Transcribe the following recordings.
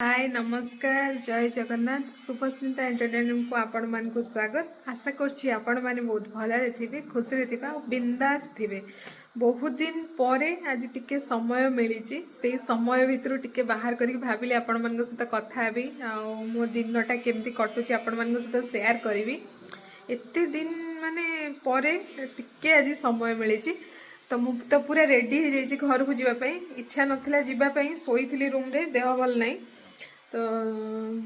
हाय नमस्कार जय जगन्नाथ सुभस्मिता एंटरटेनमेंट को आपण मान को स्वागत। आशा करछि आपण माने बहुत भलरे थिबे खुशी रे थिबा बिंदास थिबे। बहुत दिन परे आज टिके समय मिली से समय भितर टिके बाहर करके भाविले आपण मान सहित कथा हेबी आ मो दिनटा केमती कटुची आपण मान सहित शेयर करी। एते दिन माने परे टिके आज समय मिली तो मु तो पूरा रेडी हो जाइए घर को जीवाई इच्छा नाला जीवाई शोई रूम रे देह भल नहीं तो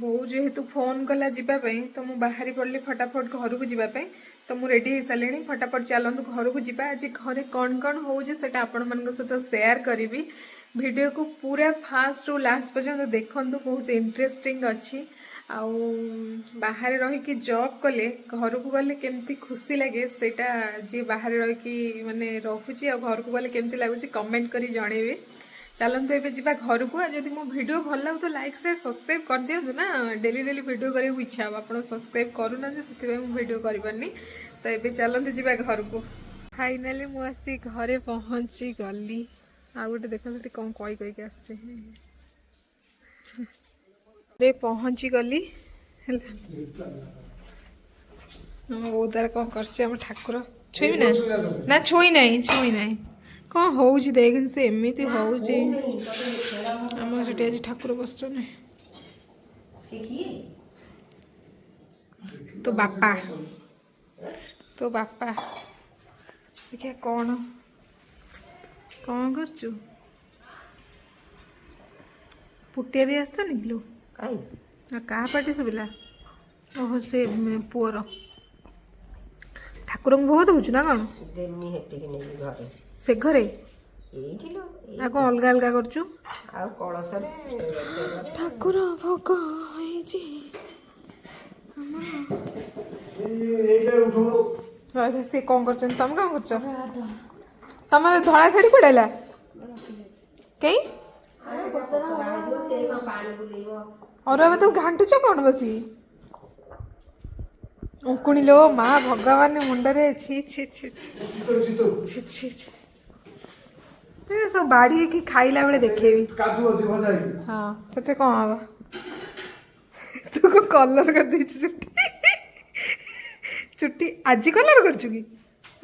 बो जेहेतु फोन कला जीवाई तो मु बाहरी पड़ली फटाफट घर को जीवाई तो मु रेडी हो सारे फटाफट चलतु घर को जीवा आज घरे कौन कौन होता आपण मान सहित शेयर करी वीडियो को पूरा फास्ट रु लास्ट पर्यंत देखु बहुत इंटरेस्टिंग अच्छी आउ बाहर रही जॉब कले घर को गले केमती खुशी लगे सेटा जी बाहर रही माने रखुची आ घर को गले केमती लगुच कमेंट करी जणेबे। चलते एवं जावा घर को जब मो वीडियो भल लगे तो लाइक शेयर सब्सक्राइब कर दिंतु ना डेली डेली वीडियो करने को इच्छा हो आप सब्सक्राइब करूना से वीडियो करनी तो ये चलते जावा घर को। फाइनाली मुझे घरे पहुँची गली आ गोटे देख कौन कही कहीकि आस पहुँची गली वो तार कौन कर ठाकुर छुई ना ना छुई ना कौन हो देख से एमती हो आज ठाकुर बस तो बापा देखिए कौन कौन कर पुटिया दी आस निकलू क्या पार्टी सुविला ओहो से पुअर ठाकुर भोग दौच ना कौन से घरे कौन अलग अलग करचु ठाकुर भोग से कौन कर तुम कौन कर तुम धड़ा शाढ़ी पड़ेला कहीं और अब तो घाटुच कौन बस उकुणी लो माँ भगवान मुंडे छी छी छी छी छी छी सब बाड़ी की खाइला बेले देखेबी हाँ सेटे कौन हम तू को कलर कर दे चुट्टी चुट्टी आज कलर कर कि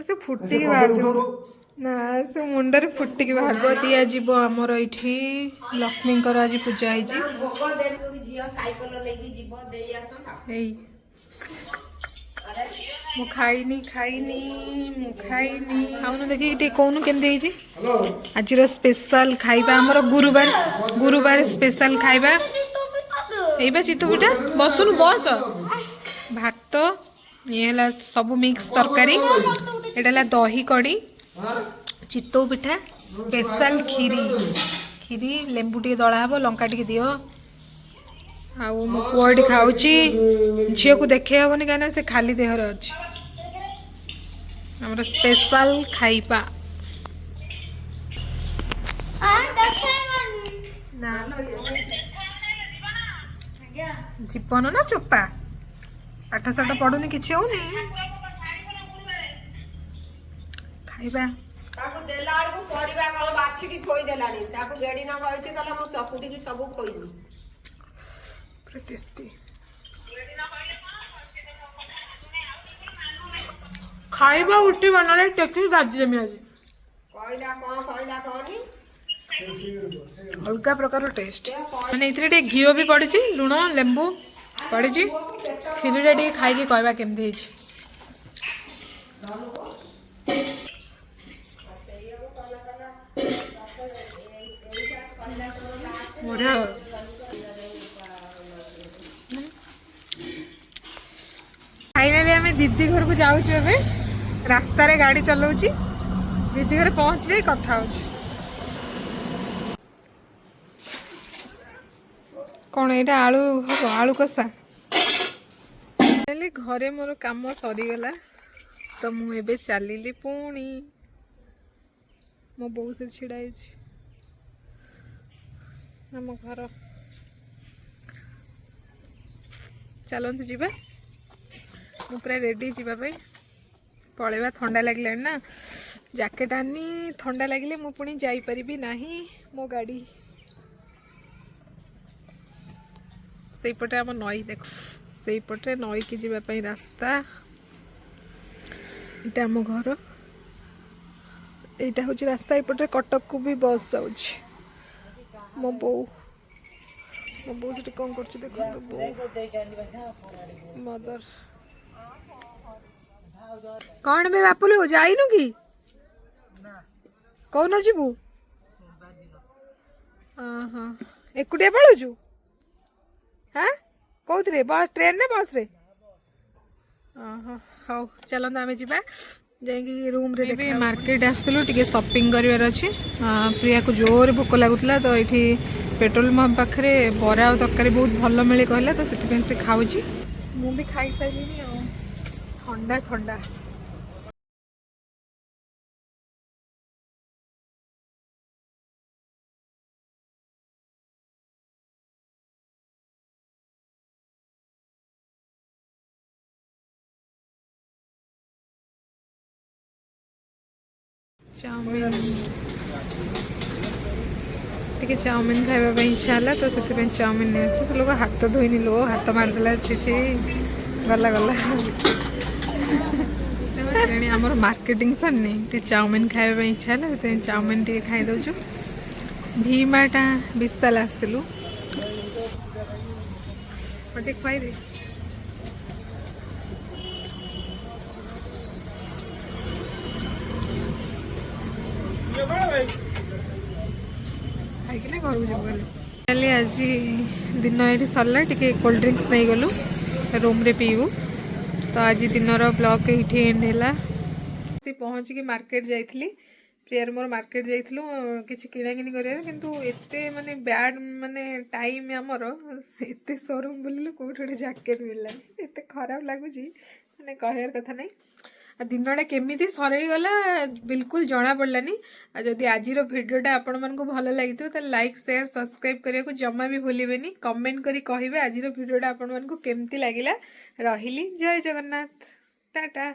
से फुटी बाहर ना से मुंडे फुटिक बाहर दिया जीव आमर ये लक्ष्मी आज पूजा मु खाइनी खाऊन देखिए कौन केमती आज स्पेशल खाइबा आमर गुरुवार स्पेशल खाइबा एबा चितू पिठा बसुनु बस भात ये सब मिक्स तरकारी एटा दही कड़ी चितौ पिठा स्पेशल खीरी लेंबू टे दला हम लंका टे दियो आउ मो पुआटी खाऊची झील को देखे हेनी कहीं से खाली देहर अच्छी आमर स्पेशल खाइबा जीवन ना चोपा पाठ साठ पढ़ुनी कि होनी खाइबा टेस्टी खाइबा उठी बना टेक्निक गाजी जमी आज अलग प्रकार टेस्ट मैंने ये घी भी पड़ी लुण लेंबू पड़ी खीरी टे खाई कहवा केमती बढ़िया फाइनाली आम दीदी घर को जाऊँ रास्ता रे गाड़ी चलाऊँगी दीदी घर पहुँच जाए कथा हो कौन यहाँ आलू हम आलू कषा घरे मोर काम सरीगला तो मुझे चलिली पुणी मो बो से छिड़ाई आम घर चलते जीवा मु पूरा रेडी जावाई पलैबा ठंडा लगे ना जैकेट आनी ठंडा लगे मुझे जापरि ना मो गाड़ी ସେଇପଟେ ଆମ ନଈ ଦେଖ, ସେଇପଟେ ନଈକି ଯିବା ପାଇଁ ରାସ୍ତା। ଏଇଟା ଆମ ଘର, ଏଇଟା ହେଉଛି ରାସ୍ତା। ଏପଟେ କଟକକୁ ବି ବସ୍ ଯାଉଛି। ମୋ ବୋଉ ସେଠି କ'ଣ କରୁଛି ଦେଖନ୍ତୁ। ବୋଉ ମଦର କ'ଣ ବେ ବାପୁଲୁ ଯାଇନୁ କି? କହୁନ ଯିବୁ? ହଁ ଏକୁଟିଆ ପଳଉଛୁ? ହଁ କୋଉଥିରେ? ବସ୍, ଟ୍ରେନ୍ ନା ବସ୍ରେ? ହଉ ଚାଲନ୍ତୁ ଆମେ ଯିବା, ଯାଇକି ରୁମ୍ରେ ବି ମାର୍କେଟ ଆସିଥିଲୁ। ଟିକେ ସପିଂ କରିବାର ଅଛି। ପ୍ରିୟାକୁ ଜୋରରେ ଭୋକ ଲାଗୁଥିଲା ତ ଏଇଠି ପେଟ୍ରୋଲ ପମ୍ପ ପାଖରେ ବରା ଆଉ ତରକାରୀ ବହୁତ ଭଲ ମିଳେ କହିଲା, ତ ସେଥିପାଇଁ ସେ ଖାଉଛି। ମୁଁ ବି ଖାଇସାରିଲିଣି ଆଉ। ଥଣ୍ଡା ଚାଉମିନ, ଟିକେ ଚାଉମିନ ଖାଇବା ପାଇଁ ଇଚ୍ଛା ହେଲା ତ ସେଥିପାଇଁ ଚାଉମିନ ନେଇ ଆସୁ। ସେ ଲୋକ ହାତ ଧୋଇନି ଲୋ, ହାତ ମାରିଦେଲା। ଛି ଗଲା ଆମର ମାର୍କେଟିଂ ସରିନି, ଟିକେ ଚାଉମିନ ଖାଇବା ପାଇଁ ଇଚ୍ଛା ହେଲା, ସେଥିପାଇଁ ଚାଉମିନ ଟିକେ ଖାଇଦେଉଛୁ। ଭି-ମାର୍ଟ ବିଶାଲ ଆସିଥିଲୁ, ଟିକେ ଖୁଆଇଦେ। ଖାଇକିନା ଘରକୁ ଯିବୁ ହେଲେ। ଆଜି ଦିନ ଏଇଠି ସରିଲା, ଟିକେ କୋଲ୍ଡ ଡ୍ରିଙ୍କସ୍ ନେଇଗଲୁ, ରୁମ୍ରେ ପିଇବୁ। ତ ଆଜି ଦିନର ବ୍ଲଗ୍ ଏଇଠି ଏଣ୍ଡ ହେଲା। ସେ ପହଞ୍ଚିକି ମାର୍କେଟ ଯାଇଥିଲି, ପ୍ରିୟାର ମୋର ମାର୍କେଟ ଯାଇଥିଲୁ କିଛି କିଣାକିଣି କରିବାର, କିନ୍ତୁ ଏତେ ମାନେ ବ୍ୟାଡ୍ ମାନେ ଟାଇମ୍ ଆମର, ଏତେ ସୋରୁମ୍ ବୁଲିଲୁ କେଉଁଠି ଗୋଟେ ଜ୍ୟାକେଟ୍ ମିଳିଲାନି। ଏତେ ଖରାପ ଲାଗୁଛି ମାନେ କହିବାର କଥା ନାହିଁ। ଆଉ ଦିନଟା କେମିତି ସରେଇଗଲା ବିଲକୁଲ ଜଣାପଡ଼ିଲାନି। ଆଉ ଯଦି ଆଜିର ଭିଡ଼ିଓଟା ଆପଣମାନଙ୍କୁ ଭଲ ଲାଗିଥିବ ତାହେଲେ ଲାଇକ୍, ସେୟାର, ସବସ୍କ୍ରାଇବ୍ କରିବାକୁ ଜମା ବି ଭୁଲିବେନି। କମେଣ୍ଟ କରି କହିବେ ଆଜିର ଭିଡ଼ିଓଟା ଆପଣମାନଙ୍କୁ କେମିତି ଲାଗିଲା। ରହିଲି, ଜୟ ଜଗନ୍ନାଥ, ଟାଟା।